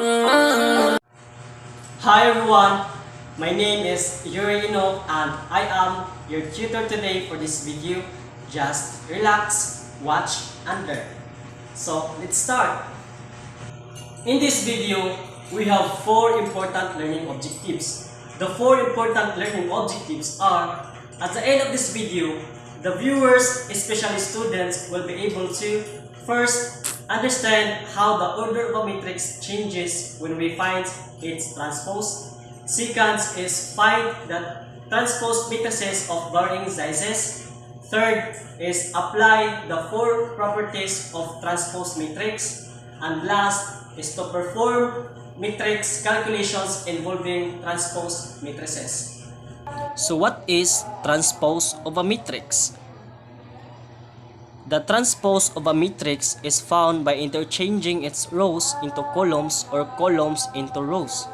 Hi everyone, my name is Yuri Ino and I am your tutor today for this video. Just relax, watch and learn. So let's start. In this video, we have 4 important learning objectives. The 4 important learning objectives are, at the end of this video, the viewers, especially students, will be able to first understand how the order of a matrix changes when we find its transpose. Second is find the transpose matrices of varying sizes. Third is apply the 4 properties of transpose matrix. And last is to perform matrix calculations involving transpose matrices. So what is transpose of a matrix? The transpose of a matrix is found by interchanging its rows into columns or columns into rows.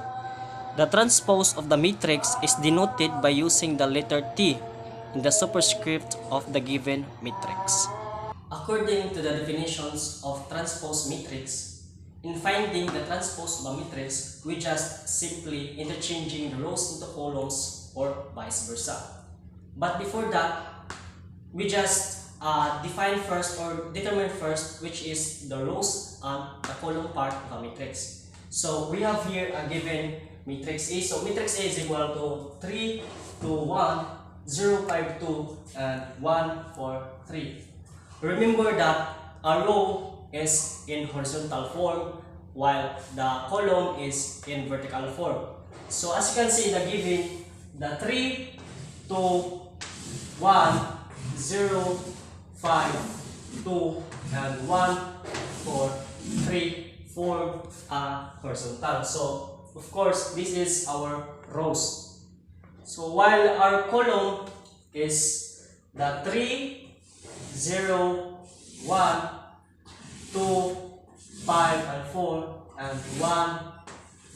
The transpose of the matrix is denoted by using the letter T in the superscript of the given matrix. According to the definitions of transpose matrix, in finding the transpose of a matrix, we just simply interchanging the rows into columns or vice versa. But before that, we just define first or determine first which is the rows and the column part of a matrix. So we have here a given matrix A. So matrix A is equal to 3, 2, 1, 0, 5, 2, and 1, 4, 3. Remember that a row is in horizontal form while the column is in vertical form. So as you can see in the given, the 3, 2, 1, 0, 5, 2, and 1, 4, 3 form a horizontal. So of course this is our rows. So while our column is the 3, 0, 1, 2, 5, and 4, and 1,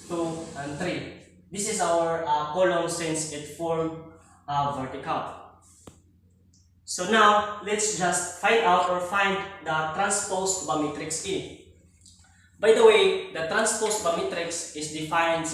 2, and 3. This is our column since it formed vertical. So now, let's just find out or find the transpose of a matrix A. By the way, the transpose of a matrix is defined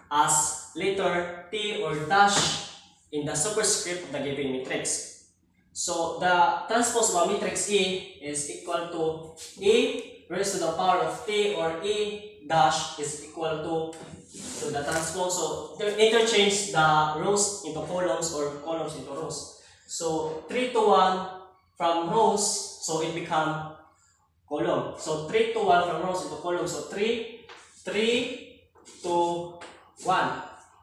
as letter T or dash in the superscript of the given matrix. So the transpose of a matrix A is equal to A raised to the power of T, or A dash is equal to the transpose. So interchange the rows into columns or columns into rows. So 3 to 1 from rows, so it become column. So 3 to 1 from rows into column. So 3, 3 to 1.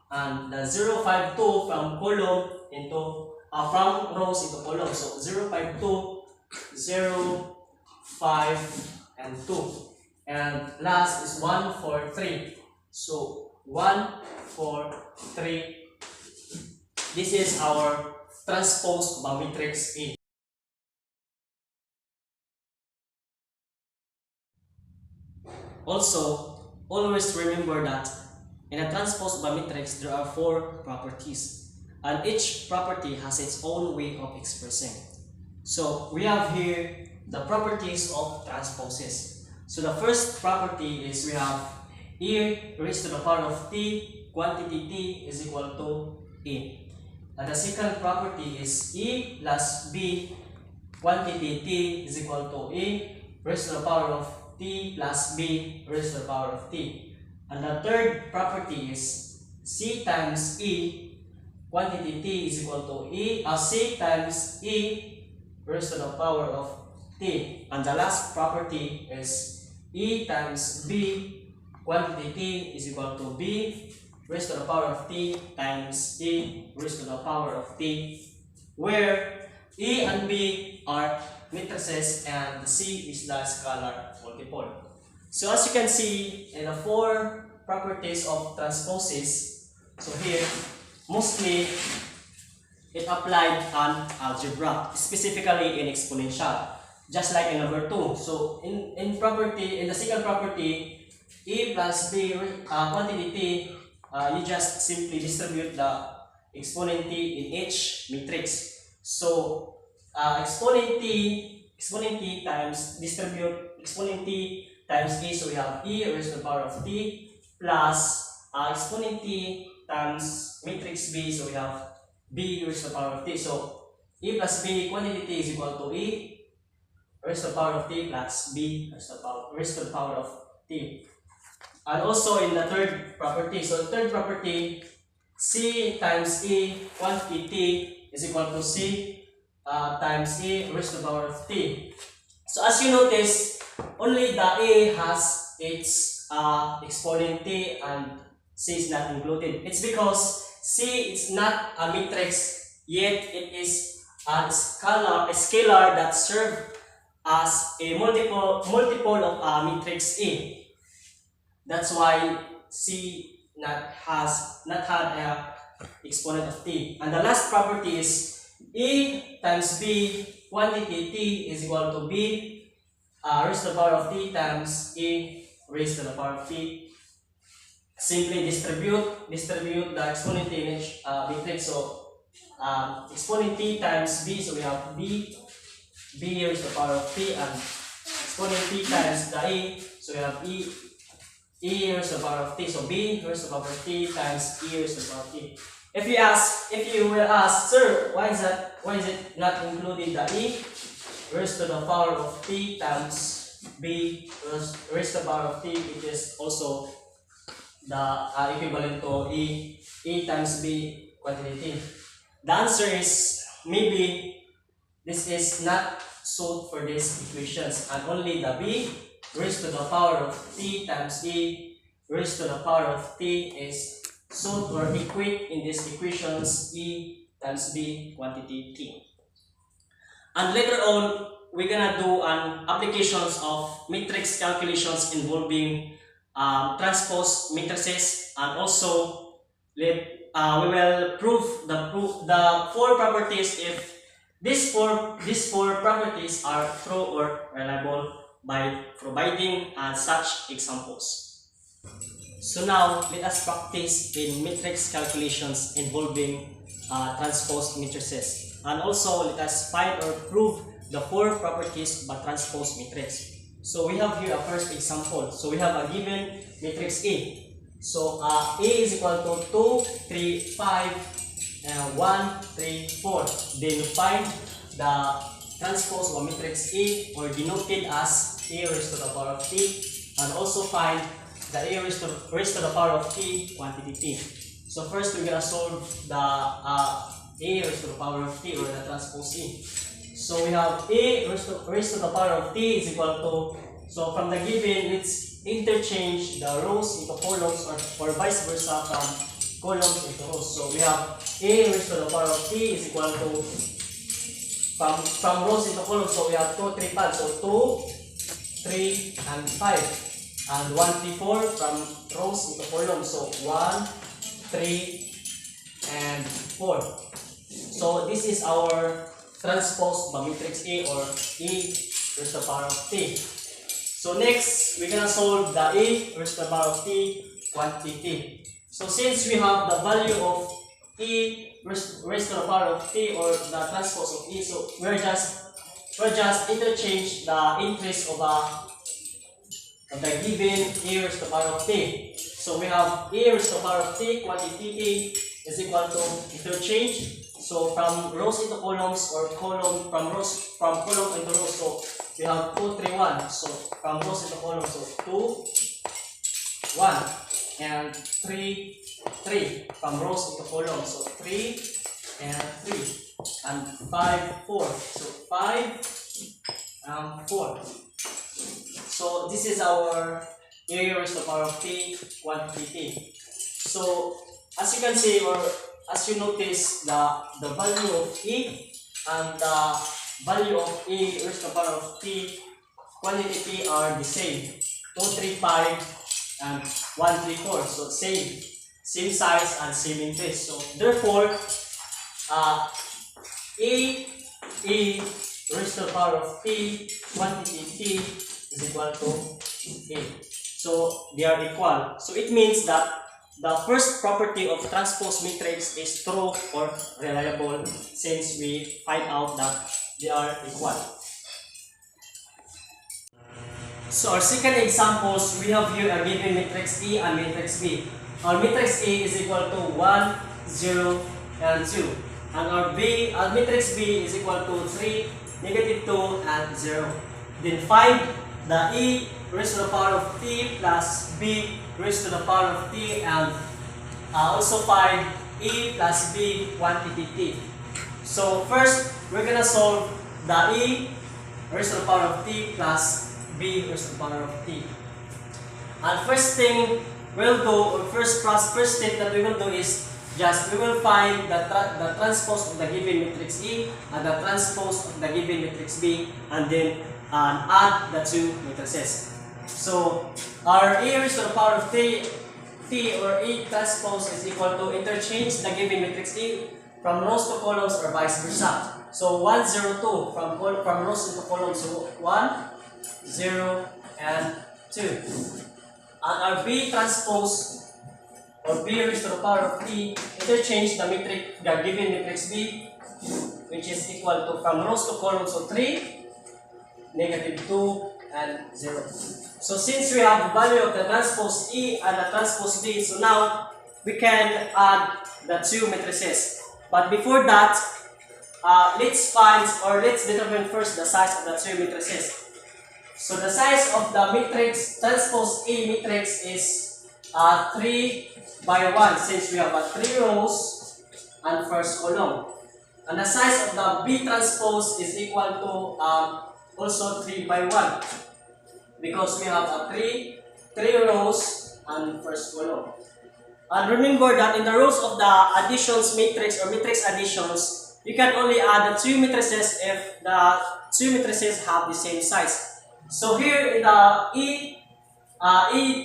And the 0, 5, 2 from column into from rows into column. So 0, 5, 2, 0, 5, and 2. And last is 1, 4, 3. So 1, 4, 3. This is our transpose of a matrix A. Also, always remember that in a transpose of a matrix, there are 4 properties, and each property has its own way of expressing. So we have here the properties of transposes. So the first property is we have E raised to the power of T, quantity T is equal to A. And the second property is E plus B, quantity T is equal to A raised to the power of T plus B raised to the power of T. And the third property is C times E, quantity T is equal to C times E raised to the power of T. And the last property is E times B, quantity T is equal to B raised to the power of T times E raised to the power of T, where E and B are matrices and C is the scalar multiple. So as you can see in the 4 properties of transposes, so here mostly it applied on algebra, specifically in exponential, just like in number 2. So in the second property, E plus B quantity T, you just simply distribute the exponent T in each matrix. So exponent T times distribute exponent T times E, so we have E raised to the power of T plus exponent t times matrix B. So we have B raised to the power of t. So A plus B quantity t is equal to A raised to the power of t plus B raised to the power of t. And also in the third property, so the third property, C times A quantity t is equal to C times A raised to the power of t. So as you notice, only the A has its exponent t and C is not included. It's because C is not a matrix, yet it is a scalar that serves as a multiple of matrix A. That's why C not had a exponent of t. And the last property is A times B quantity t is equal to B raised to the power of t times A raised to the power of t. Simply distribute the exponent t in each matrix. So exponent t times B, so we have B raised to the power of t, and exponent t times the A, so we have E raised to the power of t. So B raised to the power of t times E raised to the power of t. If you will ask, sir, why is it not included the E raised to the power of t times B raised to the power of t, which is also the equivalent to E times B quantity t? The answer is maybe this is not solved for these equations, and only the B raised to the power of t times E raised to the power of t is solved or equate in these equations E times B quantity t. And later on, we're gonna do an applications of matrix calculations involving transpose matrices, and also we will prove the four properties if these four properties are true or reliable by providing such examples. So now let us practice in matrix calculations involving transpose matrices, and also let us find or prove the four properties of a transpose matrix. So we have here a first example. So we have a given matrix A. So A is equal to 2, 3, 5, 1, 3, 4. Then find the transpose of a matrix A, or denoted as A raised to the power of t, and also find the A raised to the power of t quantity t. So first we're gonna solve the A raised to the power of t, or the transpose A. So we have A raised to the power of t is equal to, so from the given, let's interchange the rows into columns, or vice versa, from columns into rows. So we have A raised to the power of t is equal to, from rows into columns, so we have 2, 3, 5. So 2, 3, and 5. And 1, 3, 4 from rows into columns. So 1, 3, and 4. So this is our transpose by matrix A, or A raised to the power of t. So next, we're gonna solve the A raised to the power of t quantity. So since we have the value of E raised to the power of t, or the transpose of E, so we're just interchange the increase of the given A raised to the power of t. So we have A raised to the power of t quantity t is equal to interchange. So from rows into columns, or from column into rows. So we have 2, 3, 1. So from rows into columns, so 2, 1, and 3, 3 from rows into columns. So 3 and 3, and 5, 4. So 5, 4. So this is our A raised to the power of t quantity t. So as you can see, or as you notice, the value of E and the value of A raised to the power of t quantity t are the same. 2, 3, 5, and 1, 3, 4. So same size and same increase. So therefore, A raised to the power of t quantity t is equal to A. So they are equal. So it means that the first property of transpose matrix is true or reliable, since we find out that they are equal. So our second examples, we have here a given matrix A and matrix B. Our matrix A is equal to 1, 0, and 2. And our matrix B is equal to 3, negative 2, and 0. Then find the E raised to the power of t plus B raised to the power of t, and also find E plus B quantity t. So first, we're gonna solve the E raised to the power of t plus B raised to the power of t. And first thing we'll do, or first step that we will do is just we will find the transpose of the given matrix E and the transpose of the given matrix B, and then add the two matrices. So our E raised to the power of t or E transpose is equal to interchange the given matrix E from rows to columns or vice versa. So 1, 0, 2 from rows into columns. So 1, 0, and 2. And our B transpose or B raised to the power of t interchange the given matrix B, which is equal to from rows to columns. So 3, negative 2, and 0. So since we have the value of the transpose E and the transpose B, so now we can add the two matrices. But before that, let's find or let's determine first the size of the two matrices. So the size of the matrix transpose A matrix is 3 by 1, since we have 3 rows and first column. And the size of the B transpose is equal to also 3 by 1, because we have 3 rows and first column. And remember that in the rows of the additions matrix or matrix additions, you can only add the two matrices if the two matrices have the same size. So here in the E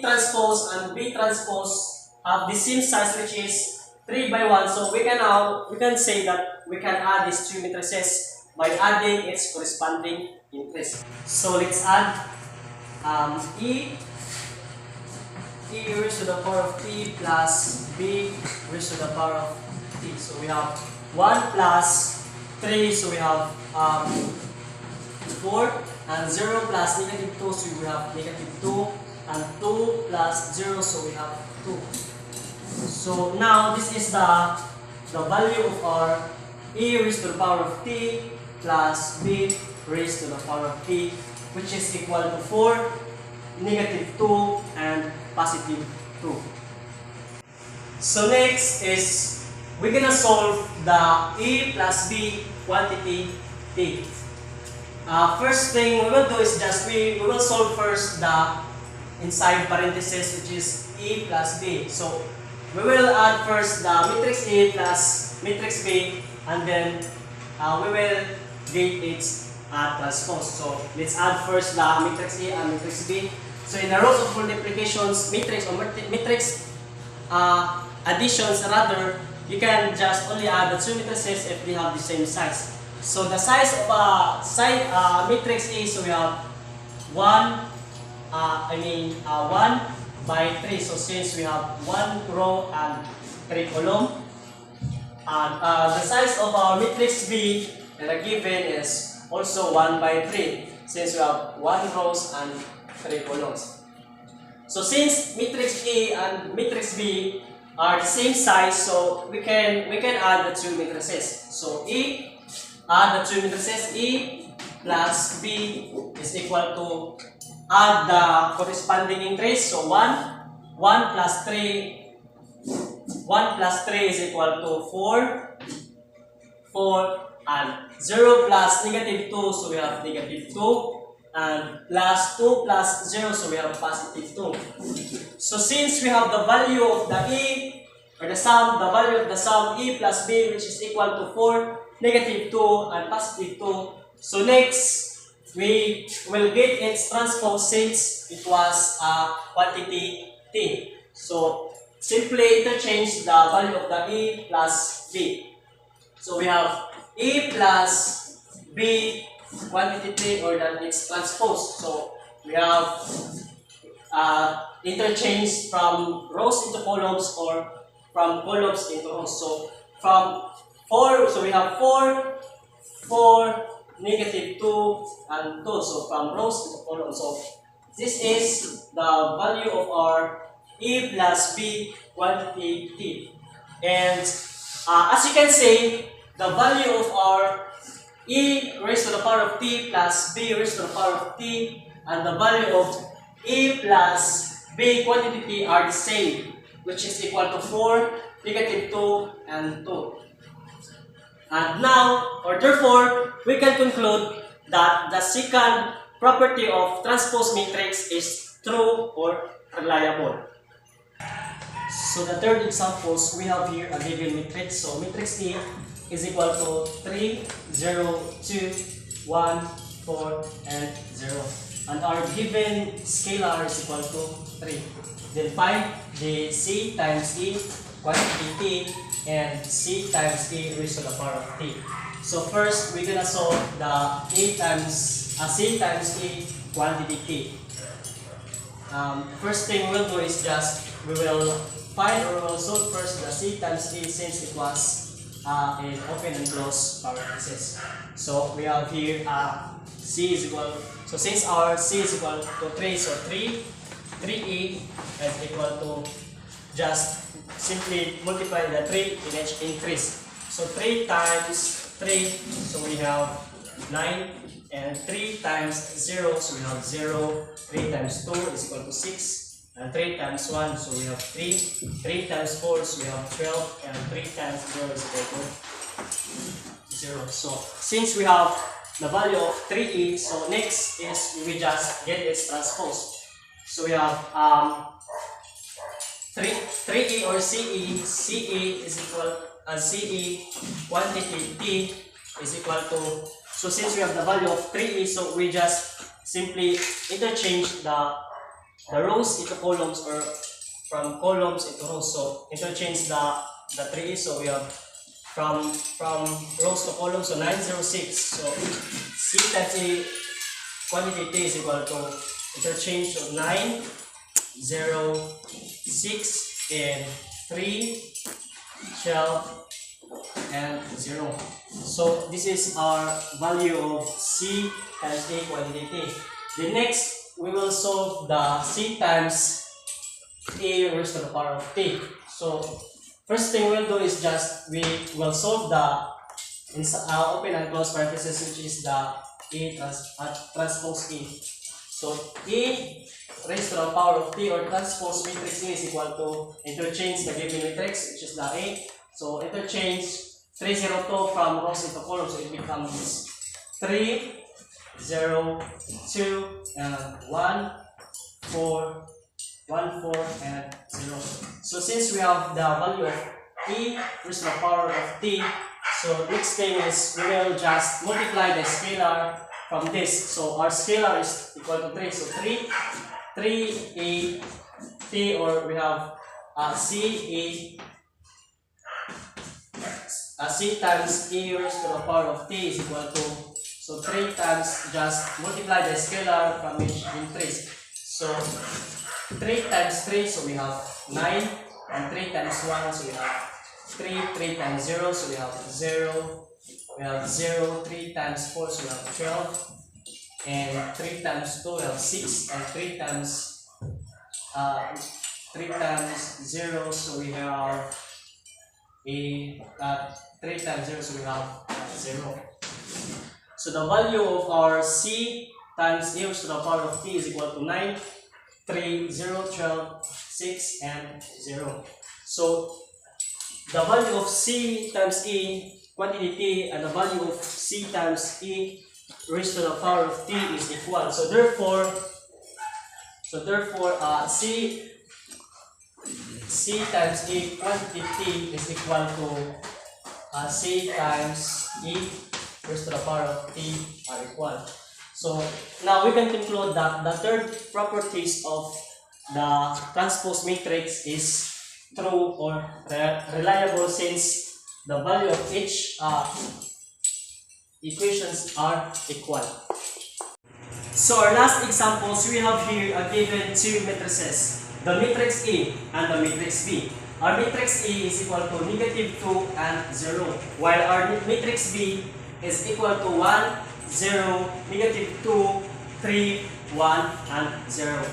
transpose and B transpose have the same size, which is 3 by 1. So we can say that we can add these two matrices by adding its corresponding matrix. So let's add E raised to the power of t plus B raised to the power of t. So we have 1 plus 3, so we have 4, and 0 plus negative 2, so we have negative 2, and 2 plus 0, so we have 2. So now this is the value of our E raised to the power of t plus B raised to the power of t, which is equal to 4, negative 2, and positive 2. So next is we're gonna solve the E plus B quantity t. First thing we will do is just we will solve first the inside parenthesis, which is E plus B. So we will add first the matrix A plus matrix B, and then we will get its transpose. So let's add first the matrix A and matrix B. So in the rows of multiplications matrix or matrix additions rather, you can just only add the two matrices if they have the same size. So the size of matrix A, so we have 1 by 3. So since we have 1 row and 3 column, and the size of our matrix B that are given is also 1 by 3, since we have 1 rows and 3 columns. So since matrix A and matrix B are the same size, so we can add the two matrices. So add the two matrices, E plus B is equal to add the corresponding increase. So 1 plus 3 is equal to 4, and 0 plus negative 2, so we have negative 2, and plus 2 plus 0, so we have positive 2. So since we have the value of the E, or the value of the sum E plus B, which is equal to 4, negative 2, and positive 2, so next we will get its transpose since it was quantity T. So simply interchange the value of the E plus B. So we have E plus B quantity T, or that its transpose. So we have interchange from rows into columns or from columns into rows. So from 4, so we have 4, negative 2, and 2. So from rows into columns. So This is the value of our A plus B quantity T. And as you can see, the value of our E raised to the power of T plus B raised to the power of T and the value of A plus B quantity T are the same, which is equal to 4, negative 2, and 2. And now, or therefore, we can conclude that the second property of transpose matrix is true or reliable. So the third examples, we have here a given matrix. So matrix A is equal to 3, 0, 2, 1, 4, and 0. And our given scalar is equal to 3. Then find the C times E quantity T and C times E raised to the power of T. So first, we're gonna solve the C times E quantity T. First thing we'll do is just we will find or we'll solve first the C times E since it was in open and closed parentheses. So we have here C is equal. So since our C is equal to 3, so 3E is equal to just simply multiply the 3 in each increase. So 3 times 3, so we have 9, and 3 times 0, so we have 0. 3 times 2 is equal to 6, and 3 times 1, so we have 3. 3 times 4, so we have 12, and 3 times 0 is equal to 0. So since we have the value of 3e, so next is we just get its transpose. So we have 3e or CE is equal CE quantity T is equal to, so since we have the value of 3e, so we just simply interchange the rows into columns or from columns into rows. So interchange the 3e, so we have from rows to columns, so 906. So C times E quantity T is equal to interchange of 9, 0, 6, and 3, 12, and 0. So this is our value of C times A quantity T. The next, we will solve the C times A raised to the power of T. So first thing we'll do is just we will solve the open and close parentheses, which is the A transpose E. So A raised to the power of T or transpose matrix A is equal to interchange the given matrix, which is the A. So interchange 302 from rows into columns, so it becomes 3, 0, 2, and 1, 4, 1, 4, and 0. So since we have the value of E raised to the power of T, so next thing is we will just multiply the scalar from this. So our scalar is equal to 3. So 3e T, or we have C times E raised to the power of T is equal to, so 3 times just multiply the scalar from each increase. So 3 times 3, so we have 9, and 3 times 1, so we have 3, 3 times 0, so we have 0, we have 0, 3 times 4, so we have 12, and 3 times 2, we have 6, and 3 times 0, so we have 3 times 0, so we have 0. So the value of our C times E raised to the power of T is equal to 9, 3, 0, 12, 6, and 0. So the value of C times E quantity T and the value of C times E raised to the power of T is equal. So therefore C times E quantity T is equal to C times E raised to the power of T are equal. So now we can conclude that the third properties of the transpose matrix is true or reliable since the value of each equations are equal. So our last examples, we have here a given two matrices, the matrix A and the matrix B. Our matrix A is equal to negative 2 and 0, while our matrix B is equal to 1, 0, negative 2, 3, 1, and 0.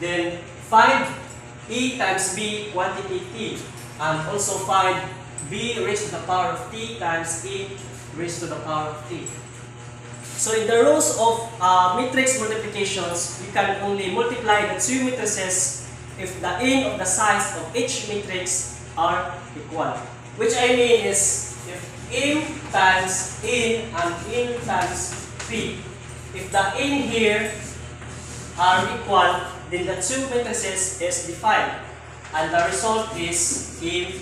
Then find E times B quantity T, and also find B raised to the power of T times E raised to the power of T. So in the rules of matrix multiplications, you can only multiply the two matrices if the n of the size of each matrix are equal. Which I mean is, if m times n and n times p, if the n here are equal, then the two matrices is defined, and the result is m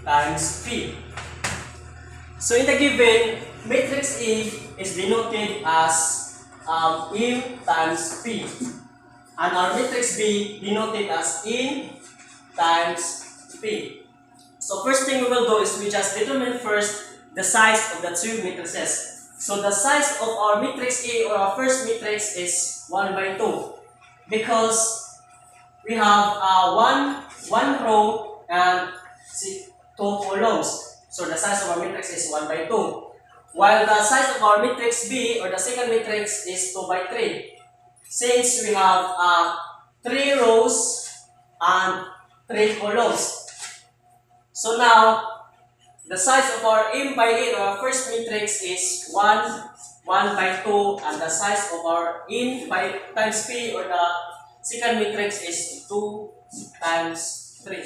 times p. So in the given, matrix A is denoted as m times p, and our matrix B denoted as n times p. So first thing we will do is we just determine first the size of the two matrices. So the size of our matrix A, or our first matrix, is 1 by 2, because we have one row and 2 columns. So the size of our matrix is 1 by 2. While the size of our matrix B, or the second matrix, is 2 by 3. Since we have 3 rows and 3 columns. So now, the size of our m by n, or our first matrix, is 1 by 2, and the size of our n by times p, or the second matrix, is 2 times 3.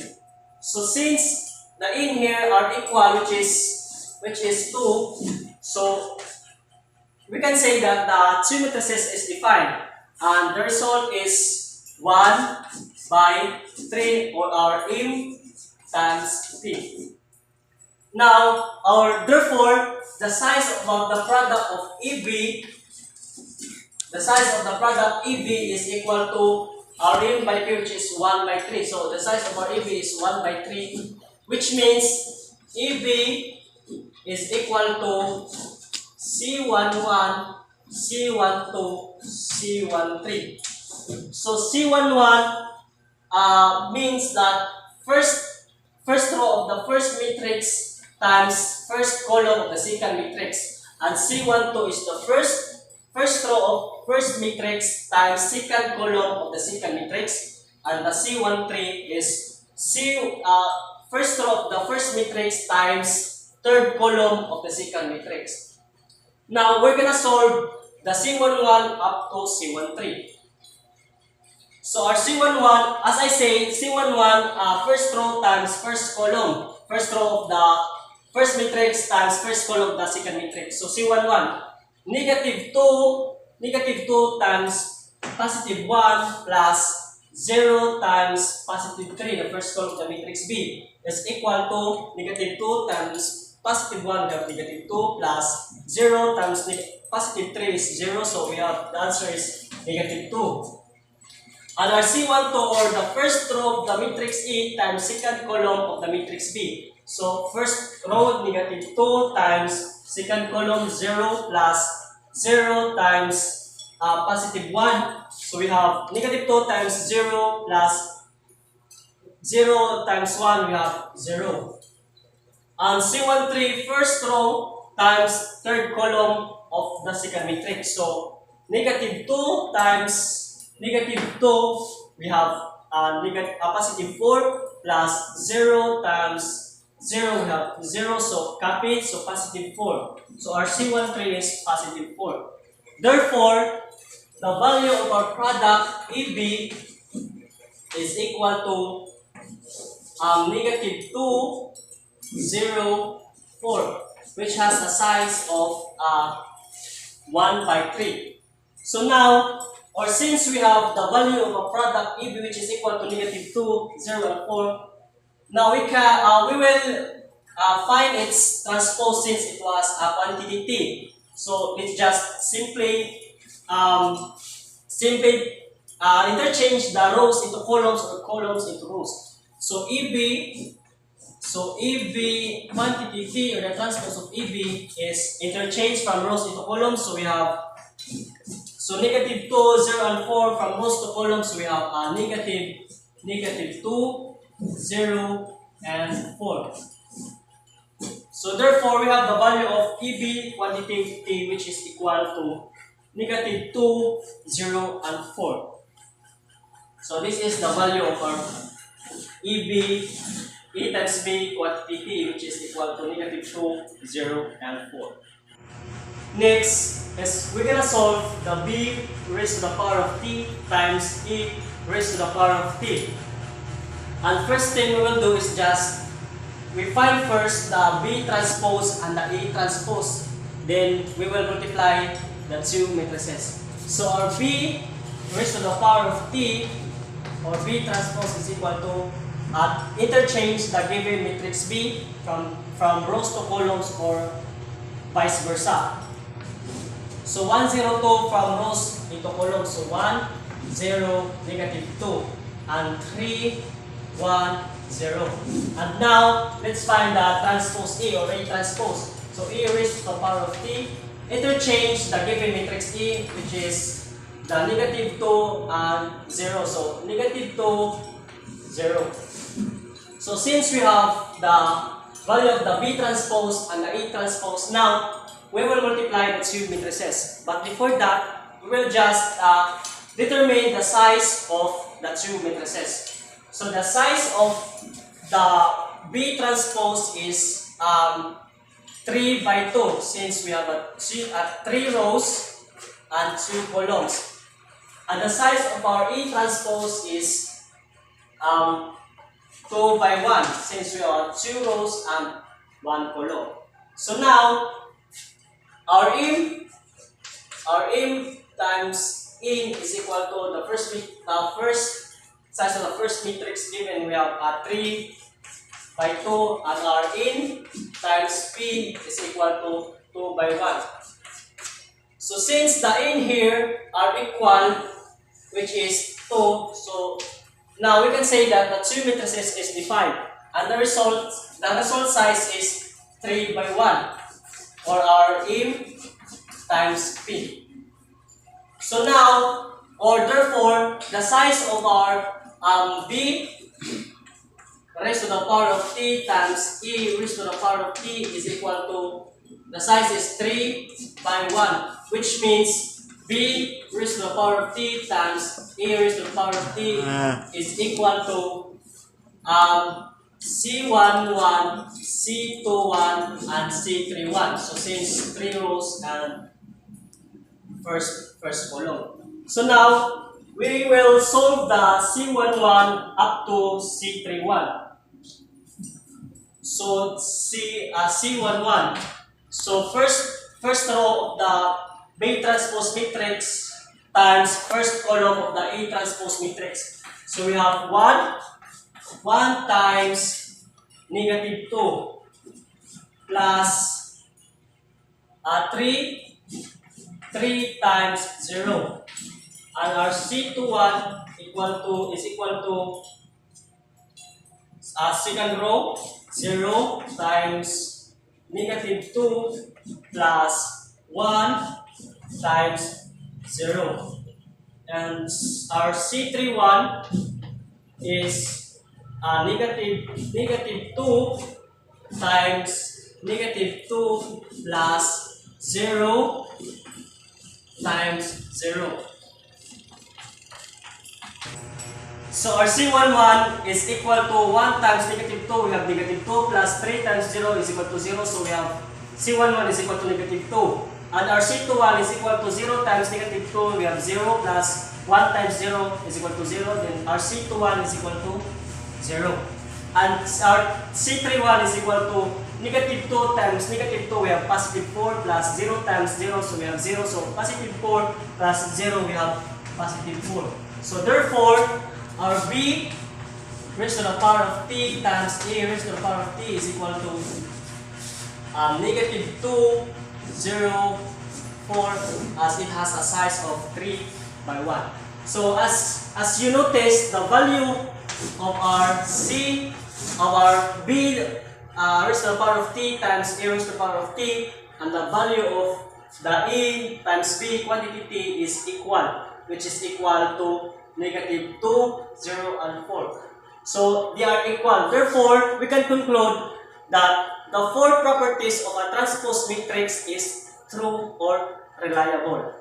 So since the n here are equal, which is 2, so we can say that the two matrices is defined, and the result is 1 by 3, or our m times p. Now, therefore, the size of the product of EB, is equal to our m by p, which is 1 by 3. So the size of our EB is 1 by 3, which means EB is equal to C11, C12, C13. So C11 means that first row of the first matrix times first column of the second matrix, and C12 is the first row of first matrix times second column of the second matrix, and the C13 is first row of the first matrix times third column of the second matrix. Now we're gonna solve the C11 up to C13. So our C11, as I say, C11 first row times first column, first row of the first matrix times first column of the second matrix. So C11, negative 2 times positive 1 plus 0 times positive 3, the first column of the matrix B, is equal to negative 2 times positive 1, we have negative 2 plus 0 times positive 3 is 0, so we have the answer is negative 2. And our C12, or the first row of the matrix A times second column of the matrix B. So first row, negative 2 times second column, 0 plus 0 times positive 1. So we have negative 2 times 0 plus 0 times 1, we have 0. And C13, first row times third column of the second matrix. So negative 2 times negative 2, we have positive 4 plus 0 times 0, we have 0, so copy, so positive 4. So our C13 is positive 4. Therefore, the value of our product EB is equal to negative 2, 0, 4, which has a size of 1 by 3. So now, or since we have the value of a product EB, which is equal to negative 2, 0, and 4, now we will find its transpose since it was a quantity T. So let's just simply interchange the rows into columns, or columns into rows. So EB quantity T, or the transpose of EB, is interchanged from rows into columns. So we have negative 2, 0, and 4 from rows to columns. We have negative 2, 0, and 4. So therefore, we have the value of EB quantity T, which is equal to negative 2, 0, and 4. So this is the value of our EB, E times B quantity P, which is equal to negative 2, 0, and 4. Next is we're gonna solve the B raised to the power of T times E raised to the power of T. And first thing we will do is just we find first the B transpose and the E transpose. Then we will multiply the two matrices. So our B raised to the power of T or B transpose is equal to interchange the given matrix B from rows to columns or vice versa. So 1, 0, 2 from rows into columns. So 1, 0, negative 2. And 3, 1, 0. And now, let's find the transpose E or A transpose. So E raised to the power of T. Interchange the given matrix E, which is the negative 2 and 0. So negative 2, 0. So since we have the value of the B transpose and the E transpose, now we will multiply the two matrices. But before that, we will just determine the size of the two matrices. So the size of the B transpose is 3 by 2, since we have 3 rows and 2 columns. And the size of our E transpose is 2 by 1, since we have 2 rows and 1 column. So now, our M times in is equal to the first size of the first matrix given. We have 3 by 2, and our in times P is equal to 2 by 1. So since the in here are equal, which is 2, so now we can say that the two matrices is defined, and the result size is 3 by 1. Or our M times P. So now, or therefore, the size of our B raised to the power of T times E raised to the power of T is equal to, the size is 3 by 1, which means B raised to the power of T times E raised to the power of T is equal to C11, C21, and C31. So since 3 rows and first column. So now we will solve the C11 up to C31. So C11. So first row of the B transpose matrix times first column of the A transpose matrix. So we have 1 times negative 2 plus 3 times 0. And our C21 is equal to second row, 0 times negative 2 plus 1 times 0. And our C31 is negative 2 times negative 2 plus 0 times 0. So our C11 is equal to 1 times negative 2. We have negative 2 plus 3 times 0 is equal to 0. So we have C11 is equal to negative 2. And our C21 is equal to 0 times negative 2. We have 0 plus 1 times 0 is equal to 0. Then our C21 is equal to 0. And our C31 is equal to negative 2 times negative 2. We have positive 4 plus 0 times 0. So we have 0. So positive 4 plus 0, we have positive 4. So therefore, our B raised to the power of T times A raised to the power of T is equal to negative 2, 0, 4, as it has a size of 3 by 1. So as you notice, the value of our B raised to the power of T times A raised to the power of T, and the value of the A times B quantity T is equal, which is equal to negative 2, 0, and 4. So they are equal. Therefore, we can conclude that the four properties of a transpose matrix is true or reliable.